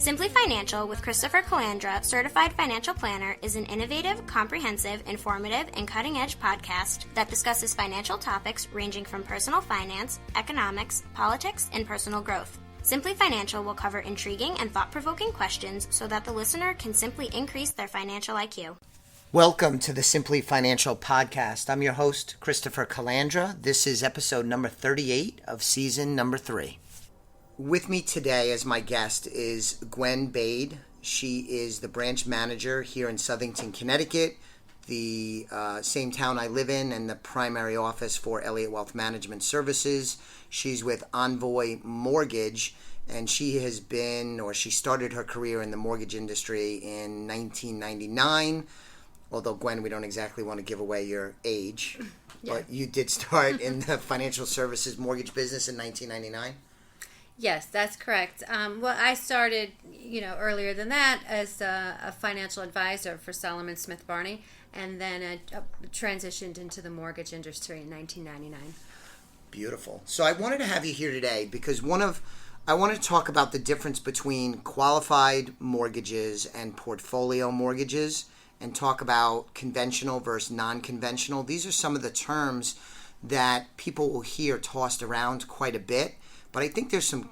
Simply Financial with Christopher Calandra, Certified Financial Planner, is an innovative, comprehensive, informative, and cutting-edge podcast that discusses financial topics ranging from personal finance, economics, politics, and personal growth. Simply Financial will cover intriguing and thought-provoking questions so that the listener can simply increase their financial IQ. Welcome to the Simply Financial podcast. I'm your host, Christopher Calandra. This is episode number 38 of season number 3. With me today as my guest is Gwen Bade. She is the branch manager here in Southington, Connecticut, the same town I live in, and the primary office for Elliott Wealth Management Services. She's with Envoy Mortgage, and she started her career in the mortgage industry in 1999. Although, Gwen, we don't exactly want to give away your age, but you did start in the financial services mortgage business in 1999? Yes, that's correct. Well, I started, earlier than that as a financial advisor for Solomon Smith Barney, and then I transitioned into the mortgage industry in 1999. Beautiful. So I wanted to have you here today because I want to talk about the difference between qualified mortgages and portfolio mortgages, and talk about conventional versus non-conventional. These are some of the terms that people will hear tossed around quite a bit. But I think there's some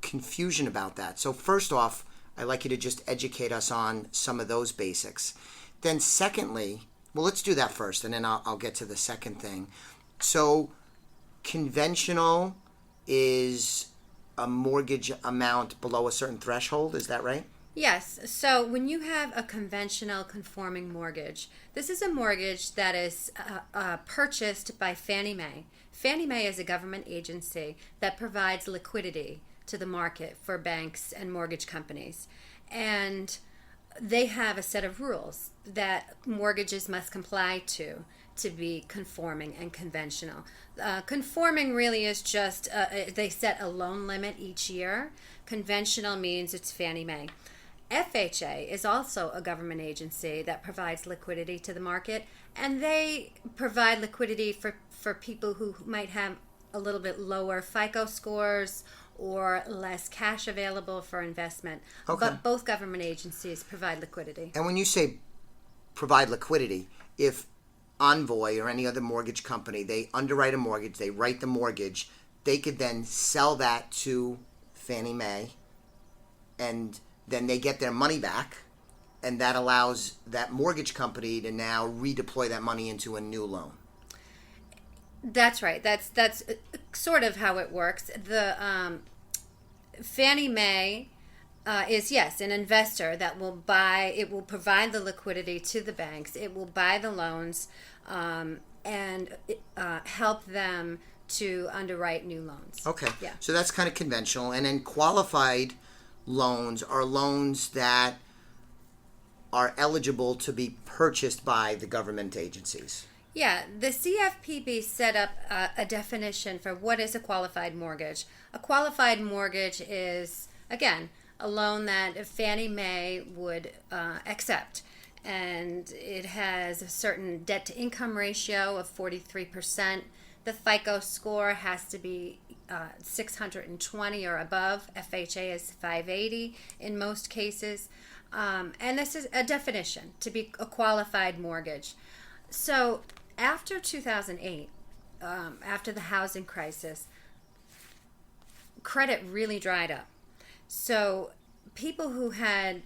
confusion about that. So first off, I'd like you to just educate us on some of those basics. Then secondly, well, let's do that first, and then I'll get to the second thing. So conventional is a mortgage amount below a certain threshold, is that right? Yes. So when you have a conventional conforming mortgage, this is a mortgage that is purchased by Fannie Mae. Fannie Mae is a government agency that provides liquidity to the market for banks and mortgage companies. And they have a set of rules that mortgages must comply to be conforming and conventional. Conforming really is just, they set a loan limit each year. Conventional means it's Fannie Mae. FHA is also a government agency that provides liquidity to the market, and they provide liquidity for people who might have a little bit lower FICO scores or less cash available for investment. Okay. But both government agencies provide liquidity. And when you say provide liquidity, if Envoy or any other mortgage company, they underwrite a mortgage, they write the mortgage, they could then sell that to Fannie Mae, and then they get their money back, and that allows that mortgage company to now redeploy that money into a new loan. That's right. That's sort of how it works. The Fannie Mae is, yes, an investor that will provide the liquidity to the banks. It will buy the loans and help them to underwrite new loans. Okay. Yeah. So that's kind of conventional. And then qualified loans are loans that are eligible to be purchased by the government agencies. Yeah, the CFPB set up a definition for what is a qualified mortgage. A qualified mortgage is, again, a loan that Fannie Mae would accept. And it has a certain debt-to-income ratio of 43%. The FICO score has to be 620 or above. FHA is 580 in most cases. And this is a definition to be a qualified mortgage. So after 2008, after the housing crisis, credit really dried up. So people who had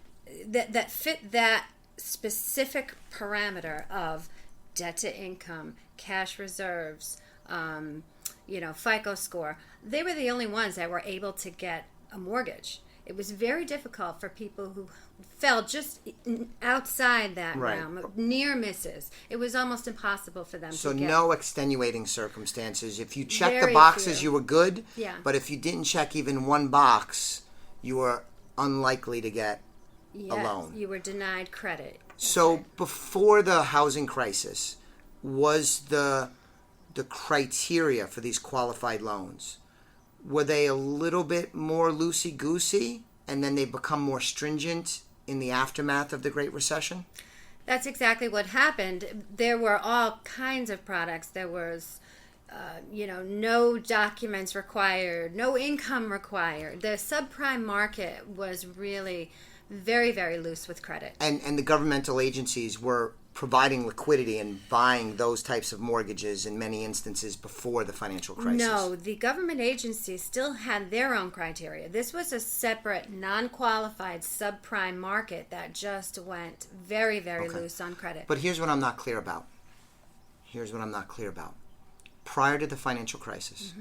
that fit that specific parameter of debt to income, cash reserves, FICO score, they were the only ones that were able to get a mortgage. It was very difficult for people who fell just outside that realm, near misses. It was almost impossible for them to get. So no extenuating circumstances. If you checked the boxes, you were good. Yeah. But if you didn't check even one box, you were unlikely to get a loan. You were denied credit. So before the housing crisis, was the criteria for these qualified loans, were they a little bit more loosey-goosey, and then they become more stringent in the aftermath of the Great Recession? That's exactly what happened. There were all kinds of products. There was, no documents required, no income required. The subprime market was really very, very loose with credit. And the governmental agencies were providing liquidity and buying those types of mortgages in many instances before the financial crisis. No, the government agencies still had their own criteria. This was a separate, non-qualified subprime market that just went very, very loose on credit. But here's what I'm not clear about. Prior to the financial crisis,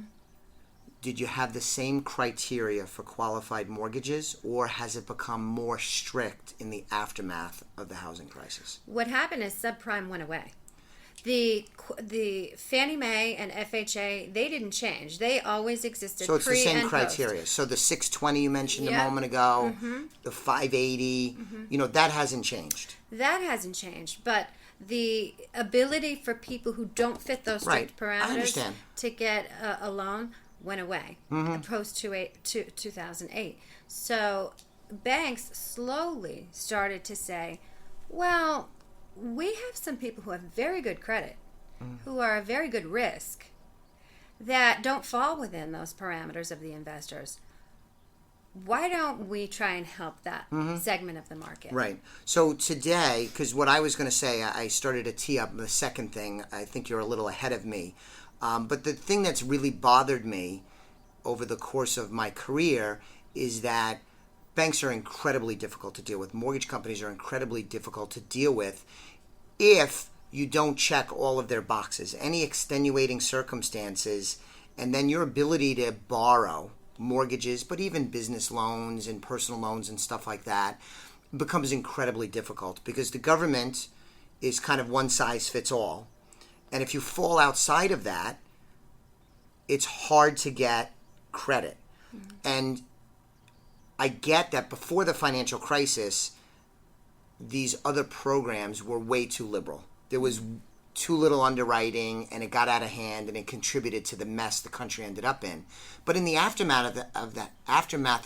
did you have the same criteria for qualified mortgages, or has it become more strict in the aftermath of the housing crisis? What happened is subprime went away. The Fannie Mae and FHA, they didn't change. They always existed. So it's the same and criteria. post. So the 620 you mentioned a moment ago, the 580, that hasn't changed. That hasn't changed, but the ability for people who don't fit those strict parameters to get a loan went away post 2008. So banks slowly started to say, well, we have some people who have very good credit, who are a very good risk, that don't fall within those parameters of the investors. Why don't we try and help that segment of the market? Right. So today, because what I was going to say, I started to tee up the second thing. I think you're a little ahead of me. But the thing that's really bothered me over the course of my career is that banks are incredibly difficult to deal with. Mortgage companies are incredibly difficult to deal with if you don't check all of their boxes. Any extenuating circumstances, and then your ability to borrow mortgages, but even business loans and personal loans and stuff like that, becomes incredibly difficult because the government is kind of one size fits all. And if you fall outside of that, it's hard to get credit. And I get that before the financial crisis, these other programs were way too liberal. There was too little underwriting, and it got out of hand, and it contributed to the mess the country ended up in. But in the aftermath of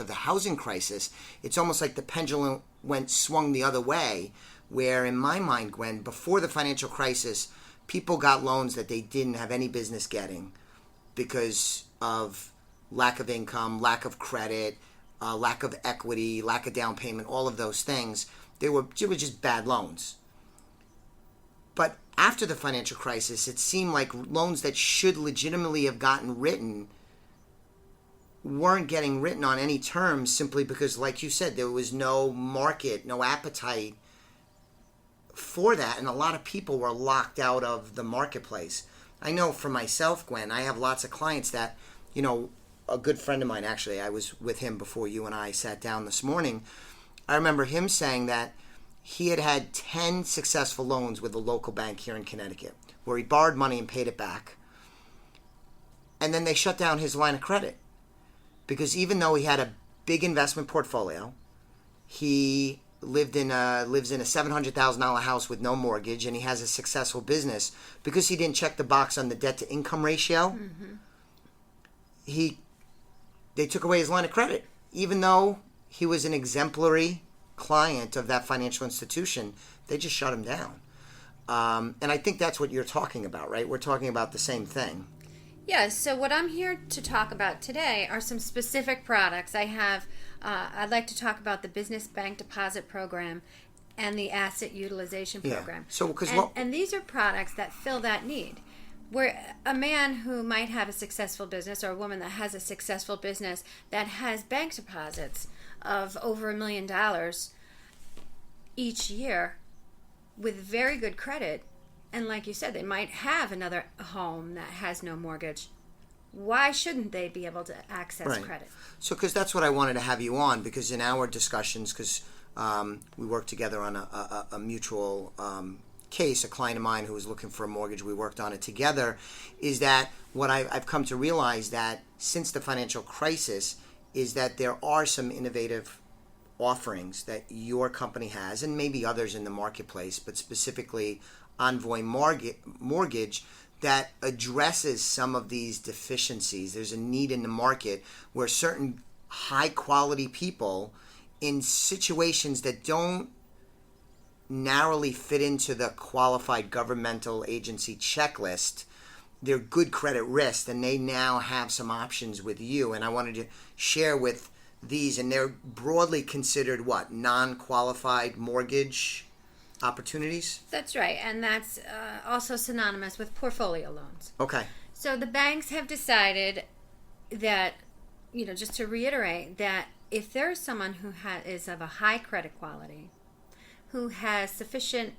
the housing crisis, it's almost like the pendulum swung the other way, where in my mind, Gwen, before the financial crisis, people got loans that they didn't have any business getting because of lack of income, lack of credit, lack of equity, lack of down payment, all of those things. They were just bad loans. But after the financial crisis, it seemed like loans that should legitimately have gotten written weren't getting written on any terms simply because, like you said, there was no market, no appetite for that, and a lot of people were locked out of the marketplace. I know for myself, Gwen, I have lots of clients that, a good friend of mine, actually, I was with him before you and I sat down this morning. I remember him saying that he had 10 successful loans with a local bank here in Connecticut where he borrowed money and paid it back. And then they shut down his line of credit because even though he had a big investment portfolio, he lives in a $700,000 house with no mortgage, and he has a successful business, because he didn't check the box on the debt to income ratio. They took away his line of credit, even though he was an exemplary client of that financial institution. They just shut him down. And I think that's what you're talking about, right? We're talking about the same thing. Yeah, so what I'm here to talk about today are some specific products. I'd like to talk about the Business Bank Deposit Program and the Asset Utilization Program. And these are products that fill that need. Where a man who might have a successful business, or a woman that has a successful business that has bank deposits of over $1 million each year with very good credit, and like you said, they might have another home that has no mortgage. Why shouldn't they be able to access credit? So, because that's what I wanted to have you on, because in our discussions, because we worked together on a mutual case, a client of mine who was looking for a mortgage, we worked on it together, is that what I've come to realize that since the financial crisis is that there are some innovative offerings that your company has, and maybe others in the marketplace, but specifically Envoy Mortgage, that addresses some of these deficiencies. There's a need in the market where certain high quality people in situations that don't narrowly fit into the qualified governmental agency checklist they're good credit risk, then they now have some options with you. And I wanted to share with these, and they're broadly considered what? Non-qualified mortgage opportunities? That's right, and that's also synonymous with portfolio loans. Okay. So the banks have decided that, just to reiterate, that if there's someone who is of a high credit quality, who has sufficient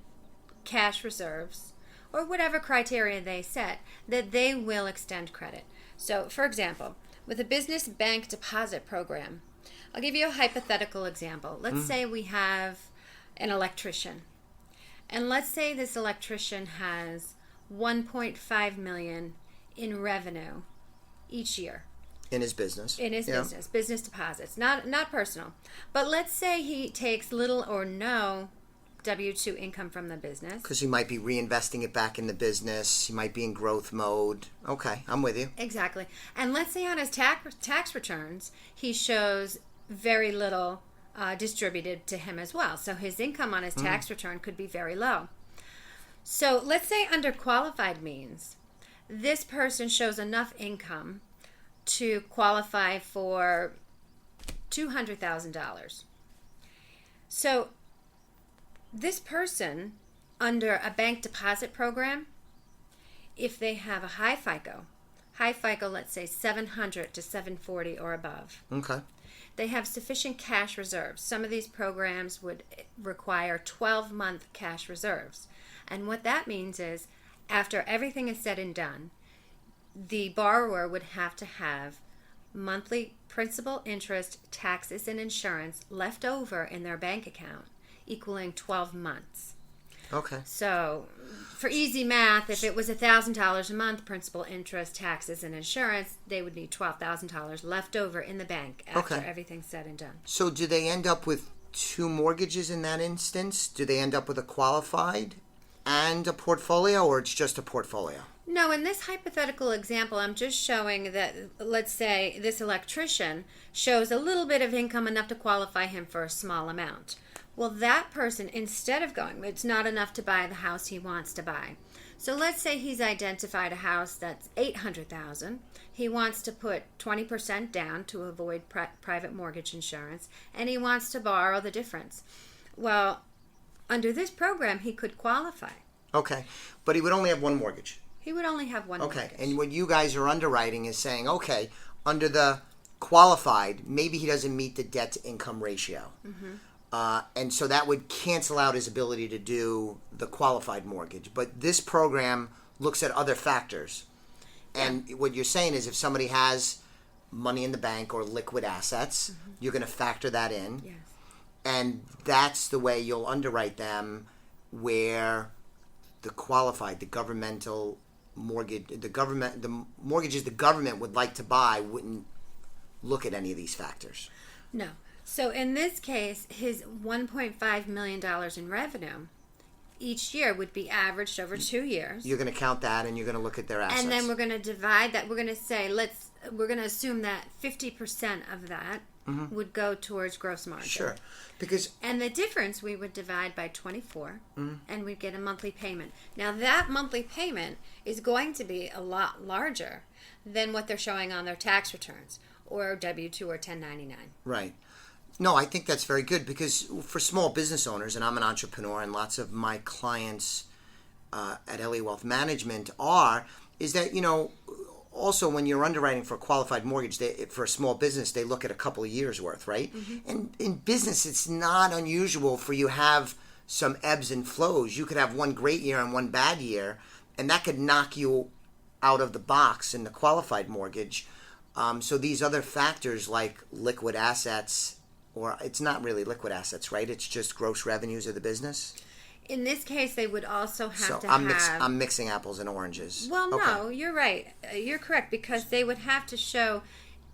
cash reserves, or whatever criteria they set, that they will extend credit. So, for example, with a business bank deposit program, I'll give you a hypothetical example. Let's say we have an electrician. And let's say this electrician has $1.5 million in revenue each year. In his business. Business deposits, not personal. But let's say he takes little or no W-2 income from the business. Because he might be reinvesting it back in the business. He might be in growth mode. Okay, I'm with you. Exactly. And let's say on his tax returns, he shows very little distributed to him as well. So his income on his tax return could be very low. So let's say under qualified means, this person shows enough income to qualify for $200,000. So this person, under a bank deposit program, if they have a high FICO, let's say 700 to 740 or above. Okay. They have sufficient cash reserves. Some of these programs would require 12-month cash reserves. And what that means is, after everything is said and done, the borrower would have to have monthly principal, interest, taxes, and insurance left over in their bank account, equaling 12 months. Okay. So, for easy math, if it was $1,000 a month, principal, interest, taxes, and insurance, they would need $12,000 left over in the bank after everything's said and done. So do they end up with two mortgages in that instance? Do they end up with a qualified and a portfolio, or it's just a portfolio? No, in this hypothetical example, I'm just showing that, let's say, this electrician shows a little bit of income enough to qualify him for a small amount. Well, that person, instead of going, it's not enough to buy the house he wants to buy. So let's say he's identified a house that's $800,000. He wants to put 20% down to avoid private mortgage insurance, and he wants to borrow the difference. Well, under this program, he could qualify. Okay, but he would only have one mortgage. He would only have one mortgage. Okay, and what you guys are underwriting is saying, okay, under the qualified, maybe he doesn't meet the debt-to-income ratio. Mm-hmm. And so that would cancel out his ability to do the qualified mortgage. But this program looks at other factors. And what you're saying is if somebody has money in the bank or liquid assets, you're going to factor that in. Yes. And that's the way you'll underwrite them, where the qualified, the governmental mortgage, the mortgages the government would like to buy wouldn't look at any of these factors. No. So in this case, his $1.5 million in revenue each year would be averaged over 2 years. You're going to count that, and you're going to look at their assets. And then we're going to divide that. We're going to say, we're going to assume that 50% of that would go towards gross margin. Sure. And the difference we would divide by 24, and we'd get a monthly payment. Now that monthly payment is going to be a lot larger than what they're showing on their tax returns, or W-2 or 1099. Right. No, I think that's very good, because for small business owners, and I'm an entrepreneur, and lots of my clients at LA Wealth Management is that, also when you're underwriting for a qualified mortgage, for a small business, they look at a couple of years worth, right? Mm-hmm. And in business, it's not unusual for you to have some ebbs and flows. You could have one great year and one bad year, and that could knock you out of the box in the qualified mortgage. So these other factors like liquid assets, or it's not really liquid assets, right? It's just gross revenues of the business. In this case, they would also have I'm mixing apples and oranges. Well, no, you're right. You're correct, because they would have to show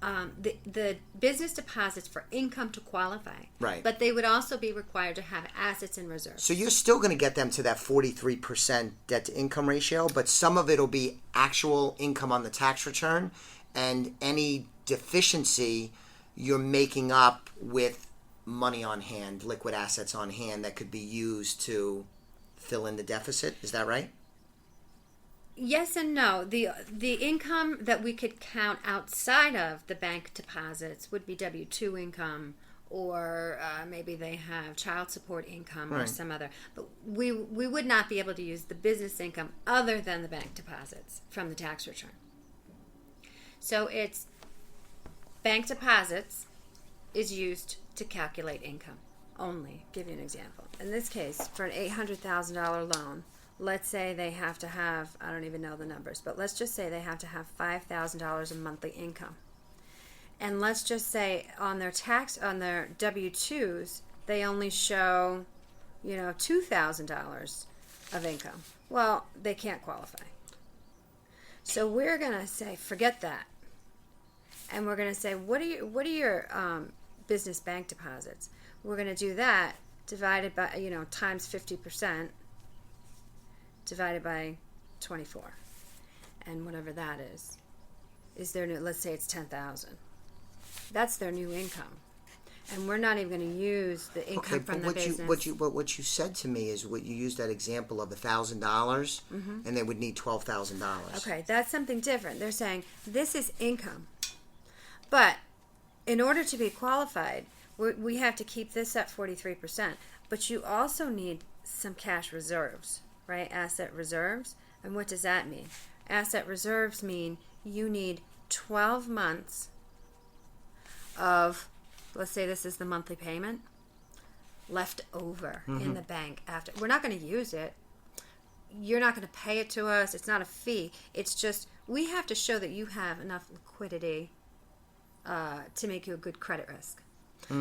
the business deposits for income to qualify. Right. But they would also be required to have assets in reserve. So you're still going to get them to that 43% debt-to-income ratio, but some of it will be actual income on the tax return, and any deficiency you're making up with money on hand, liquid assets on hand that could be used to fill in the deficit. Is that right? Yes and no. The income that we could count outside of the bank deposits would be W-2 income, or maybe they have child support income or some other. But we would not be able to use the business income other than the bank deposits from the tax return. So it's bank deposits is used to calculate income only. Give you an example. In this case, for an $800,000 loan, let's say they have to have, I don't even know the numbers, but let's just say they have to have $5,000 in monthly income. And let's just say on their W-2s, they only show, $2,000 of income. Well, they can't qualify. So we're going to say, forget that. And we're going to say, what are your business bank deposits? We're going to do that divided by, times 50%. Divided by 24, and whatever that is their new. Let's say it's 10,000. That's their new income, and we're not even going to use the income from the business. What you said to me is what you used that example of $1,000, and they would need $12,000. Okay, that's something different. They're saying this is income, but in order to be qualified, we have to keep this at 43%. But you also need some cash reserves. Right, asset reserves. And what does that mean? Asset reserves mean you need 12 months of, let's say this is the monthly payment, left over in the bank after. We're not going to use it. You're not going to pay it to us. It's not a fee. It's just we have to show that you have enough liquidity to make you a good credit risk.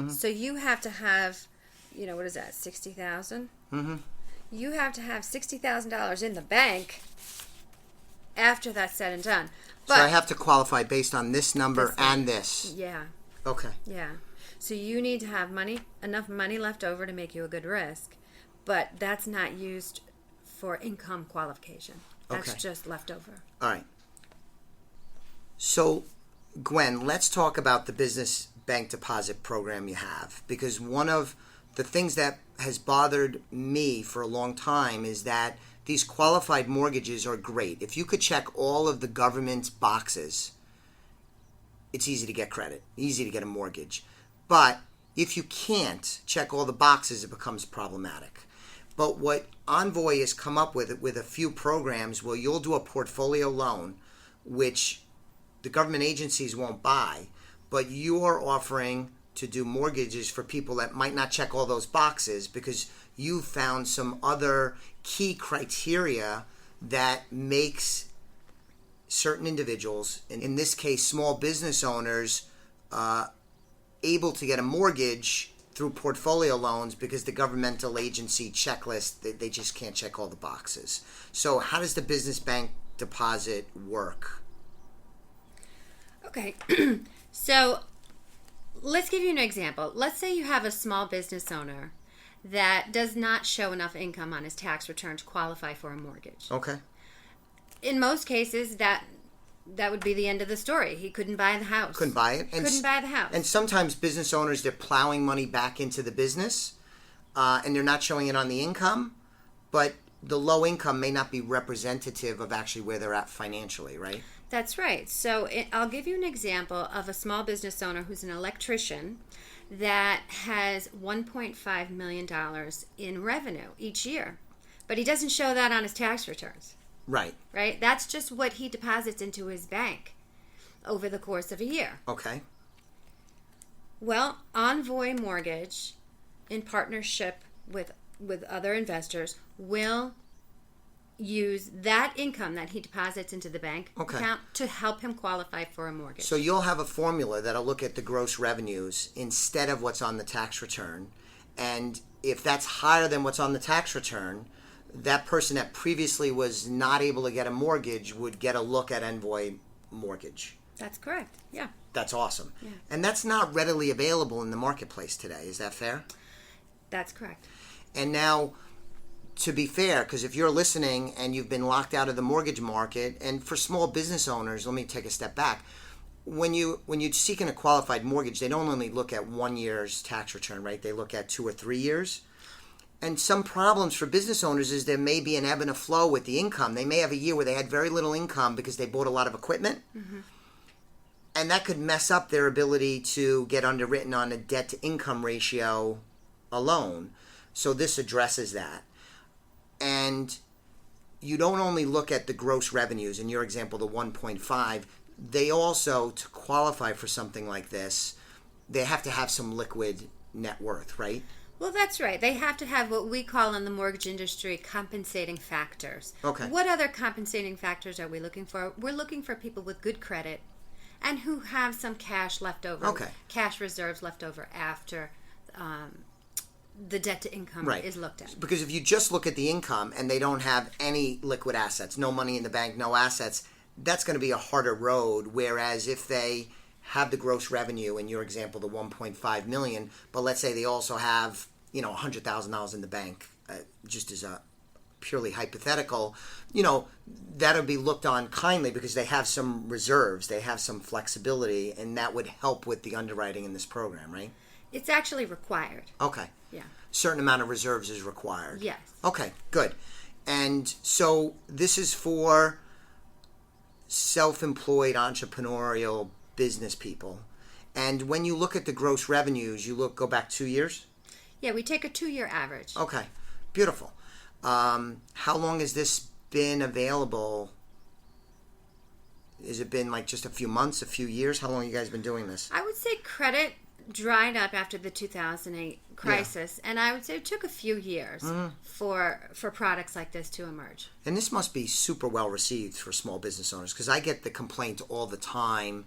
So you have to have, what is that, 60,000? You have to have $60,000 in the bank after that's said and done. But so I have to qualify based on this number and this. Yeah. Okay. Yeah. So you need to have enough money left over to make you a good risk, but that's not used for income qualification. That's just left over. All right. So, Gwen, let's talk about the business bank deposit program you have, because one of the things that has bothered me for a long time is that these qualified mortgages are great. If you could check all of the government's boxes, it's easy to get credit, easy to get a mortgage. But if you can't check all the boxes, it becomes problematic. But what Envoy has come up with a few programs where you'll do a portfolio loan, which the government agencies won't buy, but you're offering to do mortgages for people that might not check all those boxes because you found some other key criteria that makes certain individuals, in this case small business owners, able to get a mortgage through portfolio loans because the governmental agency checklist, they just can't check all the boxes. So how does the business bank deposit work? Okay, so let's give you an example. Let's say you have a small business owner that does not show enough income on his tax return to qualify for a mortgage. Okay. In most cases, that would be the end of the story. He couldn't buy the house. Couldn't buy it. Couldn't buy the house. And sometimes business owners, they're plowing money back into the business, and they're not showing it on the income, but the low income may not be representative of actually where they're at financially, right? That's right. So I'll give you an example of a small business owner who's an electrician that has $1.5 million in revenue each year. But he doesn't show that on his tax returns. Right. Right? That's just what he deposits into his bank over the course of a year. Okay. Well, Envoy Mortgage, in partnership with other investors, will use that income that he deposits into the bank account to help him qualify for a mortgage. So you'll have a formula that'll look at the gross revenues instead of what's on the tax return. And if that's higher than what's on the tax return, that person that previously was not able to get a mortgage would get a look at Envoy Mortgage. That's correct. Yeah. That's awesome. Yeah. And that's not readily available in the marketplace today. Is that fair? That's correct. And now, to be fair, because if you're listening and you've been locked out of the mortgage market, and for small business owners, let me take a step back. When you're seeking a qualified mortgage, they don't only look at 1 year's tax return, right? They look at 2 or 3 years. And some problems for business owners is there may be an ebb and a flow with the income. They may have a year where they had very little income because they bought a lot of equipment. Mm-hmm. And that could mess up their ability to get underwritten on a debt-to-income ratio alone. So this addresses that. And you don't only look at the gross revenues, in your example, the 1.5. They also, to qualify for something like this, they have to have some liquid net worth, right? Well, that's right. They have to have what we call in the mortgage industry compensating factors. Okay. What other compensating factors are we looking for? We're looking for people with good credit and who have some cash left over, cash reserves left over after the debt to income is looked at. Because if you just look at the income and they don't have any liquid assets, no money in the bank, no assets, that's going to be a harder road. Whereas if they have the gross revenue, in your example, the 1.5 million, but let's say they also have, $100,000 in the bank, just as a purely hypothetical, that'll be looked on kindly because they have some reserves, they have some flexibility, and that would help with the underwriting in this program, right? It's actually required. Okay. Yeah. Certain amount of reserves is required. Yes. Okay, good. And so this is for self-employed entrepreneurial business people. And when you look at the gross revenues, go back 2 years? Yeah, we take a 2-year average. Okay, beautiful. How long has this been available? Has it been like just a few months, a few years? How long have you guys been doing this? I would say credit dried up after the 2008 crisis, and I would say it took a few years for products like this to emerge. And this must be super well received for small business owners, because I get the complaint all the time.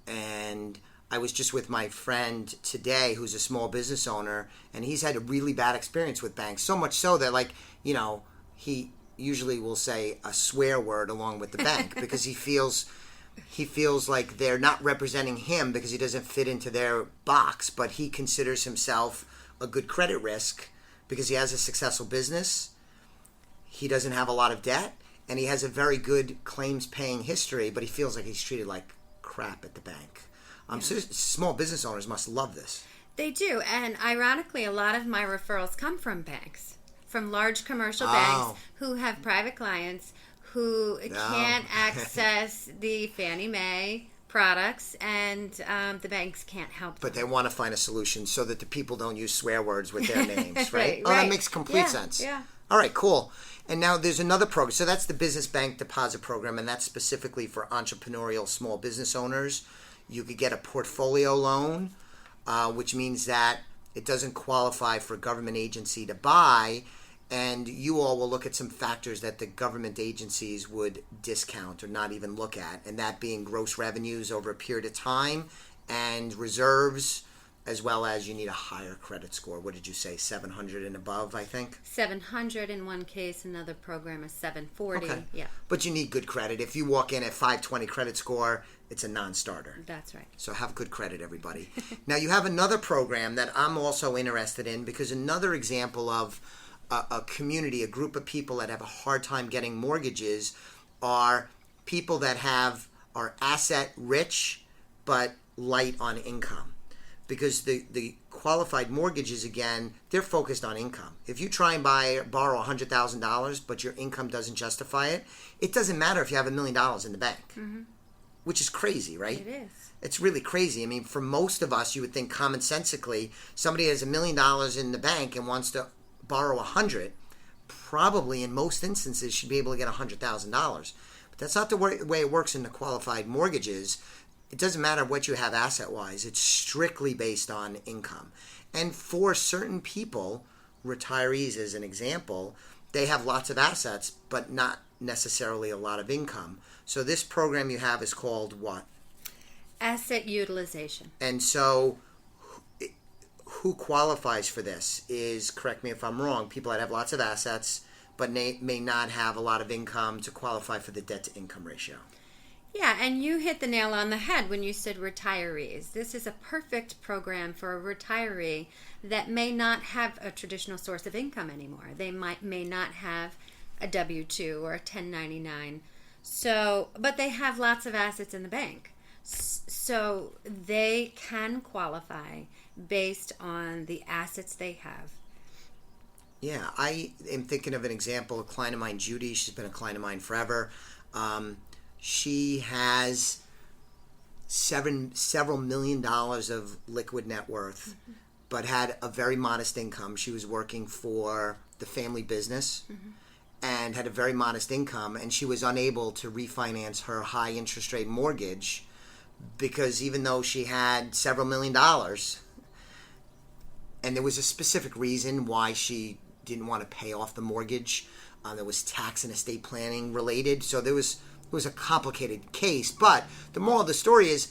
And I was just with my friend today who's a small business owner, and he's had a really bad experience with banks. So much so that, he usually will say a swear word along with the bank because he feels like they're not representing him because he doesn't fit into their box, but he considers himself a good credit risk because he has a successful business. He doesn't have a lot of debt, and he has a very good claims paying history, but he feels like he's treated like crap at the bank. So small business owners must love this. They do, and ironically, a lot of my referrals come from banks, from large commercial banks who have private clients who can't access the Fannie Mae products, and the banks can't help them. But they want to find a solution so that the people don't use swear words with their names, right? Right. That makes complete sense. Yeah. All right, cool. And now there's another program. So that's the Business Bank Deposit Program, and that's specifically for entrepreneurial small business owners. You could get a portfolio loan, which means that it doesn't qualify for a government agency to buy, and you all will look at some factors that the government agencies would discount or not even look at, and that being gross revenues over a period of time and reserves, as well as you need a higher credit score. What did you say, 700 and above, I think? 700 in one case, another program is 740. Okay. Yeah. But you need good credit. If you walk in at 520 credit score, it's a non-starter. That's right. So have good credit, everybody. Now you have another program that I'm also interested in, because another example of a community, a group of people that have a hard time getting mortgages are people that are asset rich but light on income. Because the qualified mortgages, again, they're focused on income. If you try and borrow $100,000 but your income doesn't justify it, it doesn't matter if you have $1 million in the bank, which is crazy, right? It is. It's really crazy. I mean, for most of us, you would think commonsensically, somebody has $1 million in the bank and wants to borrow $100,000, probably in most instances should be able to get $100,000. But that's not the way it works in the qualified mortgages. It doesn't matter what you have asset-wise. It's strictly based on income. And for certain people, retirees as an example, they have lots of assets, but not necessarily a lot of income. So this program you have is called what? Asset utilization. And so who qualifies for this is, correct me if I'm wrong, people that have lots of assets, but may not have a lot of income to qualify for the debt-to-income ratio. Yeah, and you hit the nail on the head when you said retirees. This is a perfect program for a retiree that may not have a traditional source of income anymore. They may not have a W-2 or a 1099. But they have lots of assets in the bank. So they can qualify based on the assets they have. Yeah, I am thinking of an example. A client of mine, Judy, she's been a client of mine forever. She has several $1,000,000 of liquid net worth, but had a very modest income. She was working for the family business and had a very modest income, and she was unable to refinance her high interest rate mortgage because even though she had several $1,000,000, and there was a specific reason why she didn't want to pay off the mortgage. There was tax and estate planning related, so it was a complicated case. But the moral of the story is,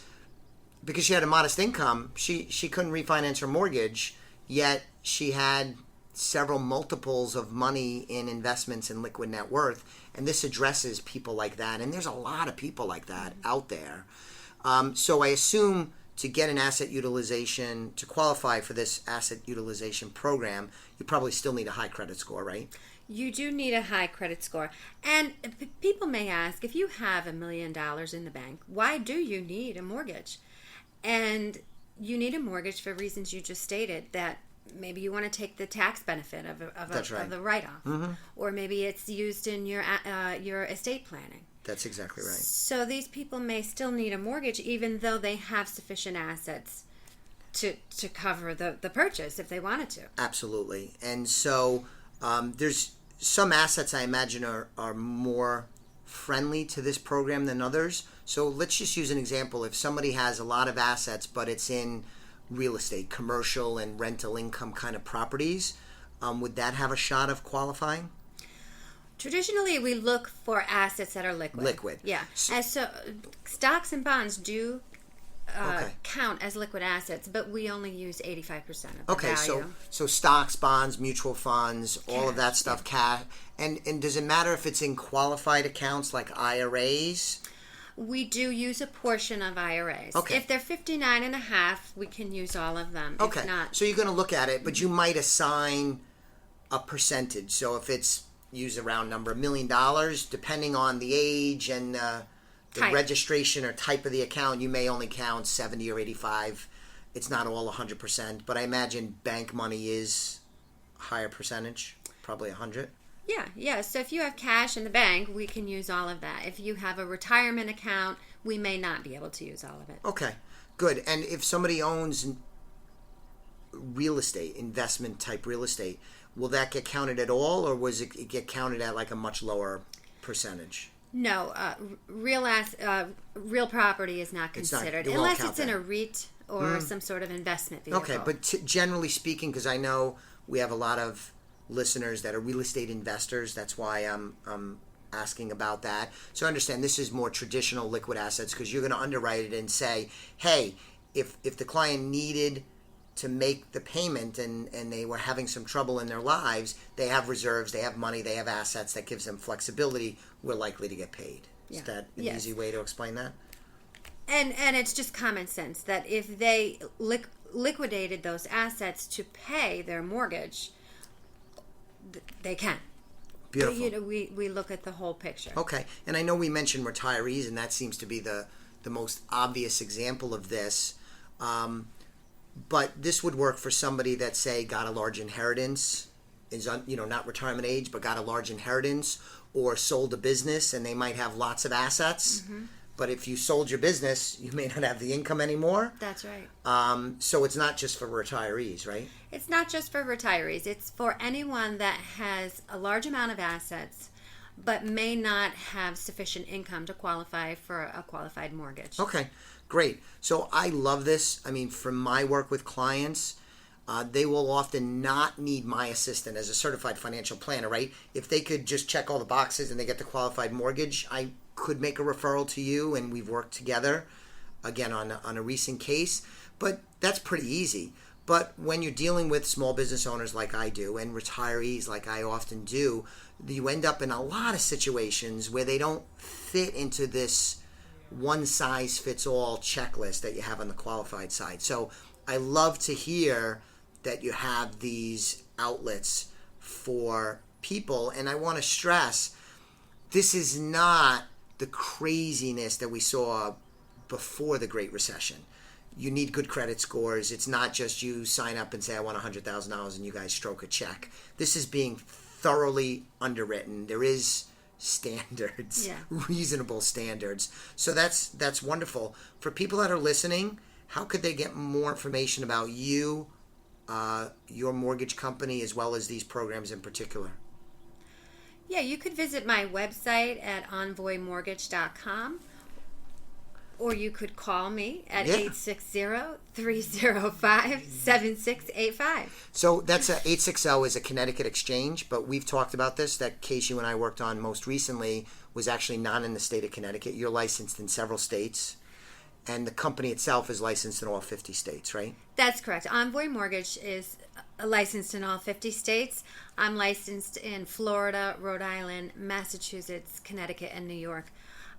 because she had a modest income, she couldn't refinance her mortgage, yet she had several multiples of money in investments in liquid net worth, and this addresses people like that, and there's a lot of people like that out there. So I assume to get an asset utilization, to qualify for this asset utilization program, you probably still need a high credit score, right? You do need a high credit score. And people may ask, if you have $1,000,000 in the bank, why do you need a mortgage? And you need a mortgage for reasons you just stated, that maybe you want to take the tax benefit of the write-off. Or maybe it's used in your estate planning. That's exactly right. So these people may still need a mortgage even though they have sufficient assets to cover the purchase if they wanted to. Absolutely. And so there's some assets I imagine are more friendly to this program than others. So let's just use an example. If somebody has a lot of assets, but it's in real estate, commercial and rental income kind of properties, would that have a shot of qualifying? Traditionally, we look for assets that are liquid. Liquid. Yeah. And so stocks and bonds do count as liquid assets, but we only use 85% of the value. So stocks, bonds, mutual funds, all of that stuff, cash. And does it matter if it's in qualified accounts like IRAs? We do use a portion of IRAs. Okay. If they're 59.5, we can use all of them. Okay. If not, so you're going to look at it, but you might assign a percentage. So if it's, use a round number, $1 million, depending on the age and the registration or type of the account, you may only count 70 or 85. It's not all 100%, but I imagine bank money is a higher percentage, probably 100. Yeah. So if you have cash in the bank, we can use all of that. If you have a retirement account, we may not be able to use all of it. Okay, good. And if somebody owns real estate, investment type real estate, will that get counted at all, or was it get counted at like a much lower percentage? No, real property is not considered unless it's in a REIT or some sort of investment vehicle. Okay, but generally speaking, because I know we have a lot of listeners that are real estate investors, that's why I'm asking about that. So I understand this is more traditional liquid assets, because you're going to underwrite it and say, hey, if the client needed to make the payment and they were having some trouble in their lives, they have reserves, they have money, they have assets that gives them flexibility, we're likely to get paid. Is that an easy way to explain that? And it's just common sense that if they liquidated those assets to pay their mortgage, they can. Beautiful. We look at the whole picture. Okay. And I know we mentioned retirees, and that seems to be the most obvious example of this. But this would work for somebody that, say, got a large inheritance, is not retirement age, but got a large inheritance, or sold a business, and they might have lots of assets. But if you sold your business, you may not have the income anymore. That's right. So it's not just for retirees, right? It's not just for retirees. It's for anyone that has a large amount of assets but may not have sufficient income to qualify for a qualified mortgage. Okay, great. So I love this. I mean, from my work with clients, they will often not need my assistance as a certified financial planner, right? If they could just check all the boxes and they get the qualified mortgage, I could make a referral to you, and we've worked together, again, on a recent case. But that's pretty easy. But when you're dealing with small business owners like I do, and retirees like I often do, you end up in a lot of situations where they don't fit into this one-size-fits-all checklist that you have on the qualified side. So I love to hear that you have these outlets for people. And I want to stress, this is not the craziness that we saw before the Great Recession. you need good credit scores. It's not just you sign up and say, I want $100,000 and you guys stroke a check. This is being thoroughly underwritten. There is standards, reasonable standards. So that's wonderful. For people that are listening, how could they get more information about you, your mortgage company, as well as these programs in particular? Yeah, you could visit my website at envoymortgage.com, or you could call me at 860-305-7685. So that's 860 is a Connecticut exchange, but we've talked about this. That case you and I worked on most recently was actually not in the state of Connecticut. You're licensed in several states, and the company itself is licensed in all 50 states, right? That's correct. Envoy Mortgage is licensed in all 50 states. I'm licensed in Florida, Rhode Island, Massachusetts, Connecticut, and New York.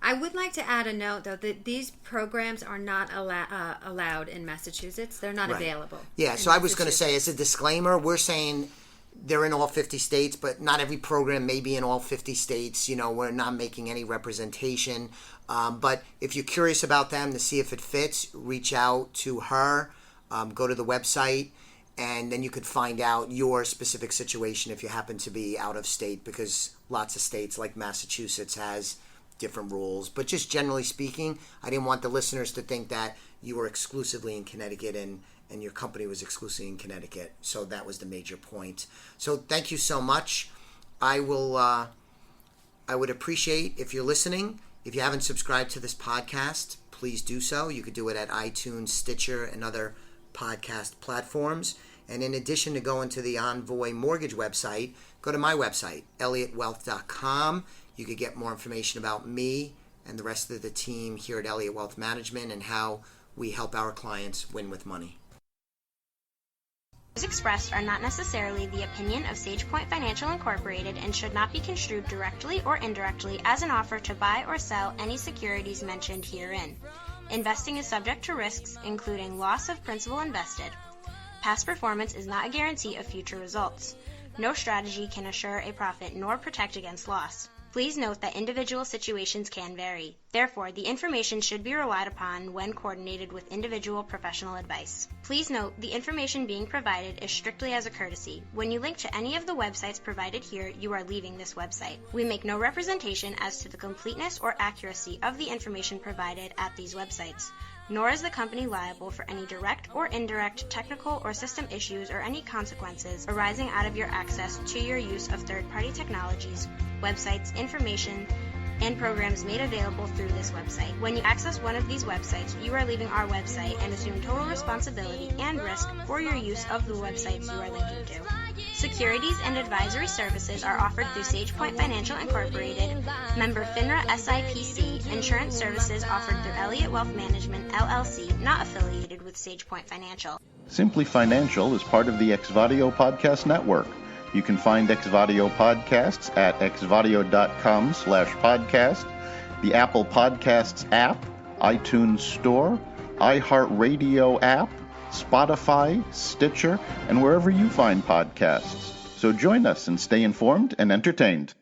I would like to add a note, though, that these programs are not allowed in Massachusetts. They're not available. Yeah, so I was going to say, as a disclaimer, we're saying they're in all 50 states, but not every program may be in all 50 states. You know, we're not making any representation. But if you're curious about them to see if it fits, reach out to her, go to the website, and then you could find out your specific situation if you happen to be out of state, because lots of states like Massachusetts has different rules. But just generally speaking, I didn't want the listeners to think that you were exclusively in Connecticut and your company was exclusively in Connecticut. So that was the major point. So thank you so much. I would appreciate if you're listening. If you haven't subscribed to this podcast, please do so. You could do it at iTunes, Stitcher, and other podcast platforms. And in addition to going to the Envoy Mortgage website, go to my website, elliottwealth.com. You could get more information about me and the rest of the team here at Elliott Wealth Management and how we help our clients win with money. Views expressed are not necessarily the opinion of SagePoint Financial Incorporated and should not be construed directly or indirectly as an offer to buy or sell any securities mentioned herein. Investing is subject to risks, including loss of principal invested. Past performance is not a guarantee of future results. No strategy can assure a profit nor protect against loss. Please note that individual situations can vary. Therefore, the information should be relied upon when coordinated with individual professional advice. Please note, the information being provided is strictly as a courtesy. When you link to any of the websites provided here, you are leaving this website. We make no representation as to the completeness or accuracy of the information provided at these websites, nor is the company liable for any direct or indirect technical or system issues or any consequences arising out of your access to your use of third-party technologies, websites, information, and programs made available through this website. When you access one of these websites, you are leaving our website and assume total responsibility and risk for your use of the websites you are linking to. Securities and advisory services are offered through SagePoint Financial Incorporated, member FINRA SIPC. Insurance services offered through Elliott Wealth Management, LLC, not affiliated with SagePoint Financial. Simply Financial is part of the Exvadio Podcast Network. You can find Exvadio Podcasts at exvadio.com/podcast, the Apple Podcasts app, iTunes Store, iHeartRadio app, Spotify, Stitcher, and wherever you find podcasts. So join us and stay informed and entertained.